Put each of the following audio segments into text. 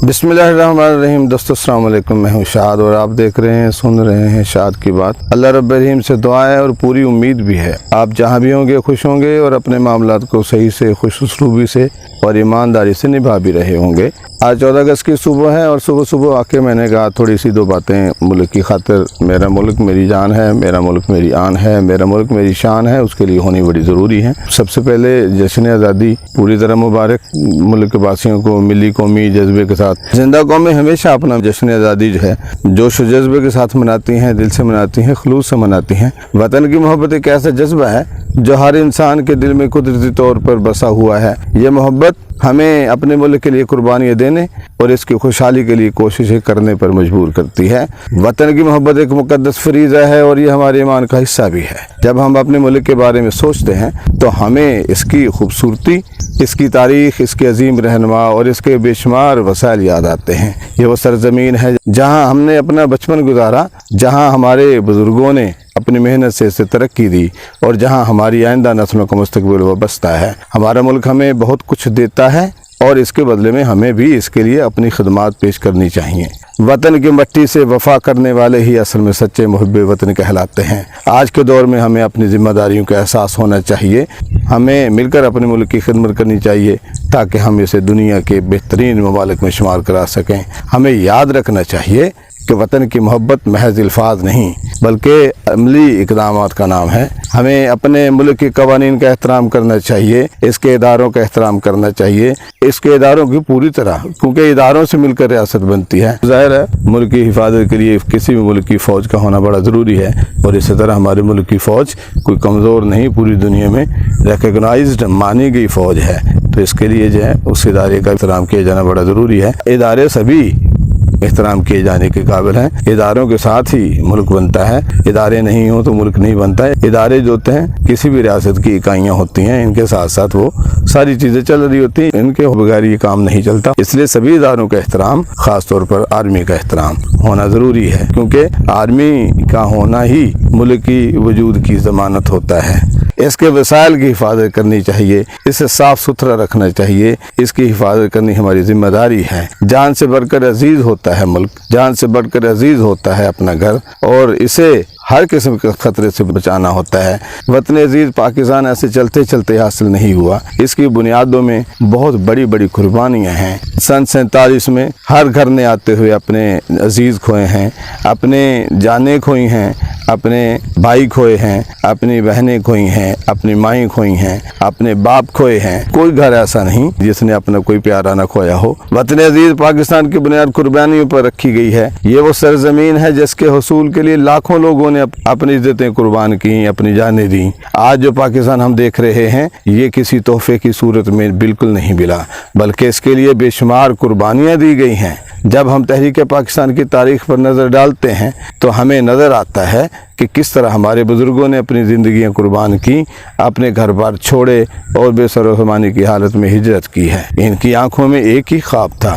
बिस्मिल्लाहिर्रहमानिर्रहीम। दोस्तों अस्सलाम वालेकुम, मैं हूँ शाद और आप देख रहे हैं, सुन रहे हैं शाद की बात। अल्लाह रब्बुल रहीम से दुआ है और पूरी उम्मीद भी है आप जहाँ भी होंगे खुश होंगे और अपने मामलात को सही से, खुश उसलूबी से और ईमानदारी से निभा भी रहे होंगे। आज 14 अगस्त की सुबह है और सुबह सुबह आके मैंने कहा थोड़ी सी दो बातें मुल्क की खातिर। मेरा मुल्क मेरी जान है, मेरा मुल्क मेरी आन है, मेरा मुल्क मेरी शान है, उसके लिए होनी बड़ी ज़रूरी है। सबसे पहले जश्न आज़ादी पूरी तरह मुबारक मुल्क वासियों को। मिली कौमी जज्बे के साथ जिंदा कौमें हमेशा अपना जश्न आज़ादी जो है जोश व जज्बे के साथ मनाती हैं, दिल से मनाती हैं, खुलूस से मनाती हैं। वतन की मोहब्बत एक ऐसा जज्बा है जो हर इंसान के दिल में कुदरती तौर पर बसा हुआ है। ये मोहब्बत हमें अपने मुल्क के लिए कुर्बानियाँ देने और इसकी खुशहाली के लिए कोशिशें करने पर मजबूर करती है। वतन की मोहब्बत एक मुकद्दस फरीज़ा है और ये हमारे ईमान का हिस्सा भी है। जब हम अपने मुल्क के बारे में सोचते हैं तो हमें इसकी खूबसूरती, इसकी तारीख़, इसके अजीम रहनुमा और इसके बेशुमार वसाइल याद आते हैं। ये वो सरज़मीन है जहाँ हमने अपना बचपन गुजारा, जहाँ हमारे बुज़ुर्गों ने अपनी मेहनत से इसे तरक्की दी और जहाँ हमारी आइंदा नस्लों का मुस्तकबिल वाबस्ता है। हमारा मुल्क हमें बहुत कुछ देता है और इसके बदले में हमें भी इसके लिए अपनी खिदमत पेश करनी चाहिए। वतन की मिट्टी से वफा करने वाले ही असल में सच्चे मुहिब्बे वतन कहलाते हैं। आज के दौर में हमें अपनी जिम्मेदारियों का एहसास होना चाहिए। हमें मिलकर अपने मुल्क की खिदमत करनी चाहिए ताकि हम इसे दुनिया के बेहतरीन ममालिक में शुमार करा सकें। हमें याद रखना चाहिए कि वतन की मोहब्बत महज अल्फाज नहीं बल्कि अमली इक़दामात का नाम है। हमें अपने मुल्क के कवानीन का एहतराम करना चाहिए, इसके इदारों का एहतराम करना चाहिए, इसके इदारों की पूरी तरह, क्योंकि इदारों से मिलकर रियासत बनती है। ज़ाहिर है मुल्क की हिफाजत के लिए किसी भी मुल्क की फ़ौज का होना बड़ा ज़रूरी है और इसी तरह हमारे मुल्क की फ़ौज कोई कमज़ोर नहीं, पूरी दुनिया में रिकगनाइज्ड मानी गई फ़ौज है। तो इसके लिए जो है उस इदारे का एहतराम किया जाना बड़ा ज़रूरी है। इदारे सभी एहतराम किए जाने के काबिल हैं। इदारों के साथ ही मुल्क बनता है, इदारे नहीं हो तो मुल्क नहीं बनता है। इदारे जो होते हैं किसी भी रियासत की इकाइयाँ होती हैं, इनके साथ साथ वो सारी चीज़ें चल रही होती हैं, इनके बगैर ये काम नहीं चलता। इसलिए सभी इदारों का एहतराम, ख़ास तौर पर आर्मी का एहतराम होना ज़रूरी है, क्योंकि आर्मी का होना ही मुल्क की वजूद की ज़मानत होता है। इसके वसाइल की हिफाजत करनी चाहिए, इसे साफ़ सुथरा रखना चाहिए, इसकी हिफाजत करनी हमारी जिम्मेदारी है। जान से बढ़कर अजीज़ होता है मुल्क, जान से बढ़कर अजीज़ होता है अपना घर और इसे हर किस्म के खतरे से बचाना होता है। वतन अजीज़ पाकिस्तान ऐसे चलते चलते हासिल नहीं हुआ, इसकी बुनियादों में बहुत बड़ी बड़ी कुर्बानियाँ हैं। सन 47 में हर घर ने आते हुए अपने अजीज़ खोए हैं, अपने जानें खोई हैं, अपने भाई खोए हैं, अपनी बहनें खोई हैं, अपनी माएँ खोई हैं, अपने बाप खोए हैं। कोई घर ऐसा नहीं जिसने अपना कोई प्यारा न खोया हो। वतन अजीज़ पाकिस्तान की बुनियाद कुर्बानियों पर रखी गई है। ये वो सरजमीन है जिसके हसूल के लिए लाखों लोगों ने अपनी इज्जतें कुर्बान की, अपनी जानें दी। आज जो पाकिस्तान हम देख रहे हैं ये किसी तोहफे की सूरत में बिल्कुल नहीं मिला, बल्कि इसके लिए बेशुमार कुर्बानियाँ दी गई हैं। जब हम तहरीक पाकिस्तान की तारीख़ पर नज़र डालते हैं तो हमें नज़र आता है कि किस तरह हमारे बुज़ुर्गों ने अपनी ज़िंदगियाँ कुर्बान की, अपने घर बार छोड़े और बेसरोसमानी की हालत में हिजरत की है। इनकी आंखों में एक ही ख्वाब था,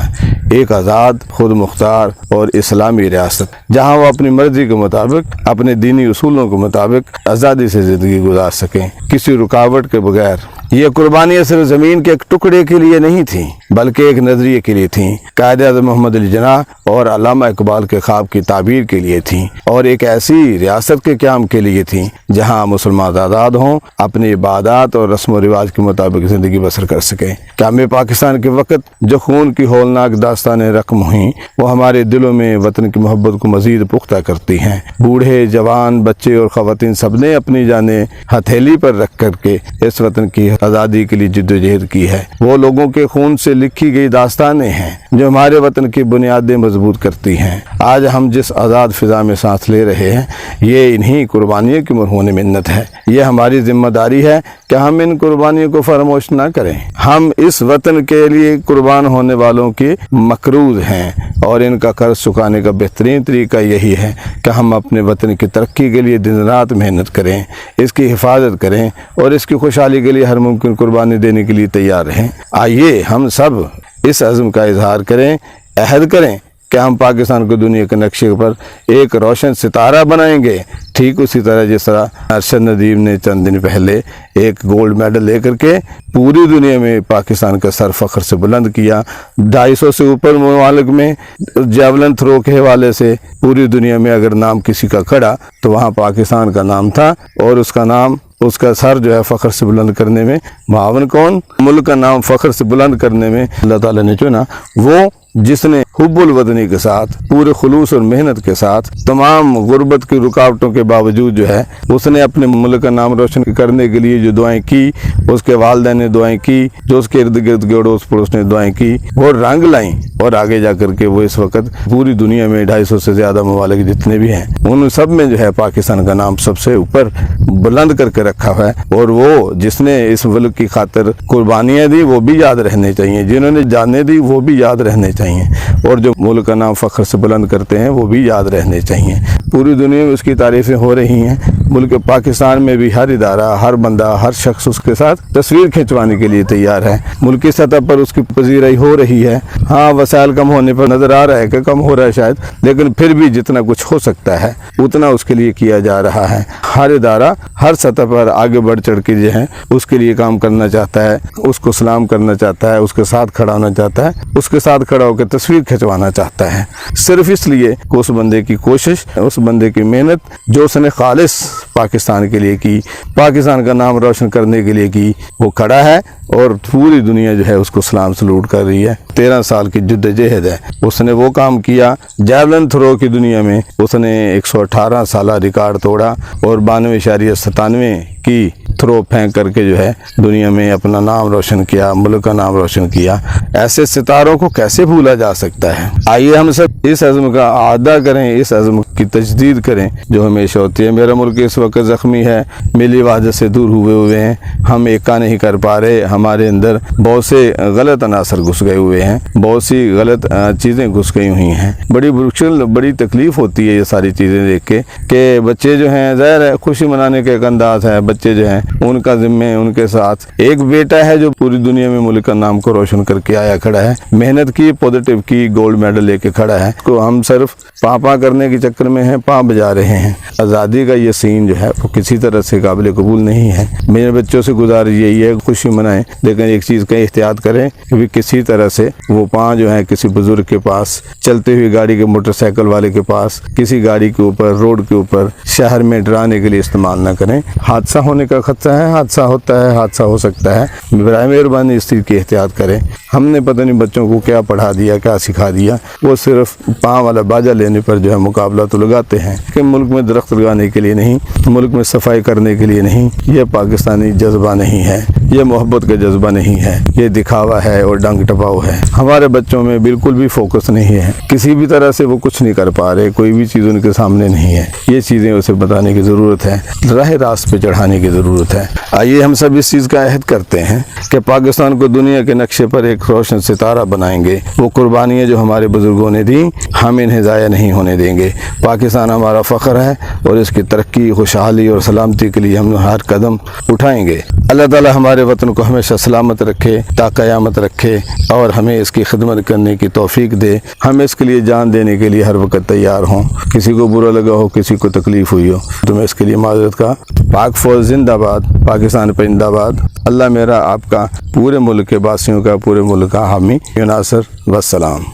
एक आज़ाद, खुद मुख्तार और इस्लामी रियासत, जहाँ वो अपनी मर्ज़ी के मुताबिक, अपने दीनी उसूलों के मुताबिक आज़ादी से ज़िंदगी गुजार सकें, किसी रुकावट के बगैर। ये कुर्बानियाँ सिर्फ ज़मीन के एक टुकड़े के लिए नहीं थीं बल्कि एक नज़रिए के लिए थीं, कायद-ए-आज़म मोहम्मद अली जिन्नाह और अल्लामा इकबाल के ख्वाब की ताबीर के लिए थीं और एक ऐसी रियासत के क़याम के लिए थीं जहाँ मुसलमान आज़ाद हों, अपनी इबादत और रस्म व रिवाज के मुताबिक ज़िंदगी बसर कर सकें। क़याम पाकिस्तान के वक़्त जो खून की हौलनाक दास्तानें रक़म हुईं वो हमारे दिलों में वतन की मोहब्बत को मज़ीद पुख्ता करती हैं। बूढ़े, जवान, बच्चे और ख़वातीन सब ने अपनी जानें हथेली पर रख कर के इस वतन की आज़ादी के लिए जिद्दोजहद की है। वो लोगों के खून से लिखी गई दास्तानें हैं जो हमारे वतन की बुनियादें मजबूत करती हैं। आज हम जिस आज़ाद फ़िज़ा में सांस ले रहे हैं ये इन्हीं कुर्बानियों की मरहून मिन्नत है। ये हमारी जिम्मेदारी है कि हम इन कुर्बानियों को फरामोश ना करें। हम इस वतन के लिए कुर्बान होने वालों के मकरूज़ हैं और इनका कर्ज चुकाने का बेहतरीन तरीका यही है कि हम अपने वतन की तरक्की के लिए दिन रात मेहनत करें, इसकी हिफाजत करें और इसकी खुशहाली के लिए हर मुमकिन कुर्बानी देने के लिए तैयार रहें। आइए हम सब इस अज़्म का इजहार करें, अहद करें कि हम पाकिस्तान को दुनिया के नक्शे पर एक रोशन सितारा बनाएंगे। ठीक उसी तरह जिस तरह अरशद नदीम ने चंद दिन पहले एक गोल्ड मेडल लेकर के पूरी दुनिया में पाकिस्तान का सर फख्र से बुलंद किया। 250 से ऊपर ममालिक में जेवलिन थ्रो के हवाले से पूरी दुनिया में अगर नाम किसी का खड़ा तो वहाँ पाकिस्तान का नाम था, और उसका नाम, उसका सर जो है फ़ख्र से बुलंद करने में मावन कौन, मुल्क का नाम फ़ख्र से बुलंद करने में अल्लाह ताला ने चुना, वो जिसने हुब्बुल वतनी के साथ पूरे खुलूस और मेहनत के साथ तमाम गुर्बत की रुकावटों के बावजूद जो है उसने अपने मुल्क का नाम रोशन करने के लिए जो दुआएं की, उसके वालिदैन ने दुआएं की, जो उसके इर्द गिर्द के अड़ोस पड़ोस ने दुआएं की, वो रंग लाईं, और आगे जा करके वो इस वक्त पूरी दुनिया में 250 से ज़्यादा ममालिक जितने भी हैं उन सब में जो है पाकिस्तान का नाम सबसे ऊपर बुलंद करके रखा हुआ है। और वो जिसने इस मुल्क की खातिर कुर्बानियाँ दी वो भी याद रहने चाहिए, जिन्होंने जानें दी वो भी याद रहने चाहिए, और जो मुल्क का नाम फ़ख्र से बुलंद करते हैं वो भी याद रहने चाहिए। पूरी दुनिया में उसकी तारीफ़ें हो रही हैं। मुल्क पाकिस्तान में भी हर इदारा, हर बंदा, हर शख्स उसके साथ तस्वीर खिंचवाने के लिए तैयार है। मुल्की सतह पर उसकी पजीराई हो रही है। हाँ, वसाइल कम होने पर नज़र आ रहा है कि कम हो रहा है शायद, लेकिन फिर भी जितना कुछ हो सकता है उतना उसके लिए किया जा रहा है। हर इदारा हर सतह पर आगे बढ़ चढ़ के जो है उसके लिए काम करना चाहता है, उसको सलाम करना चाहता है, उसके साथ खड़ा होना चाहता है, उसके साथ खड़ा होकर तस्वीर खिंचवाना चाहता है, सिर्फ इसलिए कि उस बंदे की कोशिश, उस बंदे की मेहनत जो उसने खालिस पाकिस्तान के लिए की, पाकिस्तान का नाम रोशन करने के लिए की, वो खड़ा है और पूरी दुनिया जो है उसको सलाम सलूट कर रही है। 13 साल की जद्दोजहद है, उसने वो काम किया। जेवलिन थ्रो की दुनिया में उसने 118 साल रिकॉर्ड तोड़ा और 92.97 की थ्रो फेंक करके जो है दुनिया में अपना नाम रोशन किया, मुल्क का नाम रोशन किया। ऐसे सितारों को कैसे भूला जा सकता है? आइए हम सब इस अज़्म का आदा करें, इस अज़्म की तजदीद करें जो हमेशा होती है। मेरा मुल्क इस वक्त ज़ख्मी है, मिली वहदत से दूर हुए हैं, हम एका नहीं कर पा रहे, हमारे अंदर बहुत से गलत अनासर घुस गए हुए हैं, बहुत सी गलत चीज़ें घुस गई हुई हैं। बड़ी तकलीफ़ होती है ये सारी चीज़ें देख के कि बच्चे जो हैं, ज़ाहिर है खुशी मनाने का एक अंदाज़ है, बच्चे जो हैं उनका ज़िम्मे उनके साथ एक बेटा है जो पूरी दुनिया में मुल्क का नाम को रोशन करके आया खड़ा है, मेहनत की, पॉजिटिव की, गोल्ड मेडल लेके खड़ा है। तो हम सिर्फ पापा करने के चक्कर में हैं, पाँ बजा रहे हैं। आज़ादी का ये सीन जो है वो किसी तरह से काबिल कबूल नहीं है। मेरे बच्चों से गुजारिश यही है, खुशी मनाएं, लेकिन एक चीज़ का एहतियात करें कि किसी तरह से वो पाँ जो है किसी बुजुर्ग के पास, चलते हुई गाड़ी के मोटरसाइकिल वाले के पास, किसी गाड़ी के ऊपर, रोड के ऊपर, शहर में डराने के लिए इस्तेमाल ना करें। हादसा होने का खतरा है, हादसा होता है, हादसा हो सकता है। बराए मेहरबानी इस चीज़ की एहतियात करें। हमने पता नहीं बच्चों को क्या पढ़ा दिया, क्या सिखा दिया, वो सिर्फ पाँव वाला बाजा लेने पर जो है मुकाबला तो लगाते हैं कि मुल्क में दरख्त लगाने के लिए नहीं, मुल्क में सफाई करने के लिए नहीं। ये पाकिस्तानी जज्बा नहीं है, ये मोहब्बत का जज्बा नहीं है, ये दिखावा है और डंग टपाव है। हमारे बच्चों में बिल्कुल भी फोकस नहीं है, किसी भी तरह से वो कुछ नहीं कर पा रहे, कोई भी चीज़ उनके सामने नहीं है। ये चीज़ें उसे बताने की ज़रूरत है, राह रास्त पे चढ़ाने की ज़रूरत है। आइए हम सब इस चीज़ का अहद करते हैं कि पाकिस्तान को दुनिया के नक्शे पर एक रोशन सितारा बनाएंगे। वो कुर्बानियाँ जो हमारे बुजुर्गों ने दी हम इन्हें ज़ाया नहीं होने देंगे। पाकिस्तान हमारा फ़ख्र है और इसकी तरक्की, खुशहाली और सलामती के लिए हम हर कदम उठाएंगे। अल्लाह ताला हमारे वतन को हमेशा सलामत रखे, ता क़यामत रखे और हमें इसकी खिदमत करने की तौफीक दे। हम इसके लिए जान देने के लिए हर वक्त तैयार हों। किसी को बुरा लगा हो, किसी को तकलीफ़ हुई हो तो मैं इसके लिए माज़रत का। पाक फ़ौज जिंदाबाद, पाकिस्तान जिंदाबाद। अल्लाह मेरा आपका, पूरे मुल्क के वासियों का, पूरे मुल्क का हामी। नासिर वस्सलाम।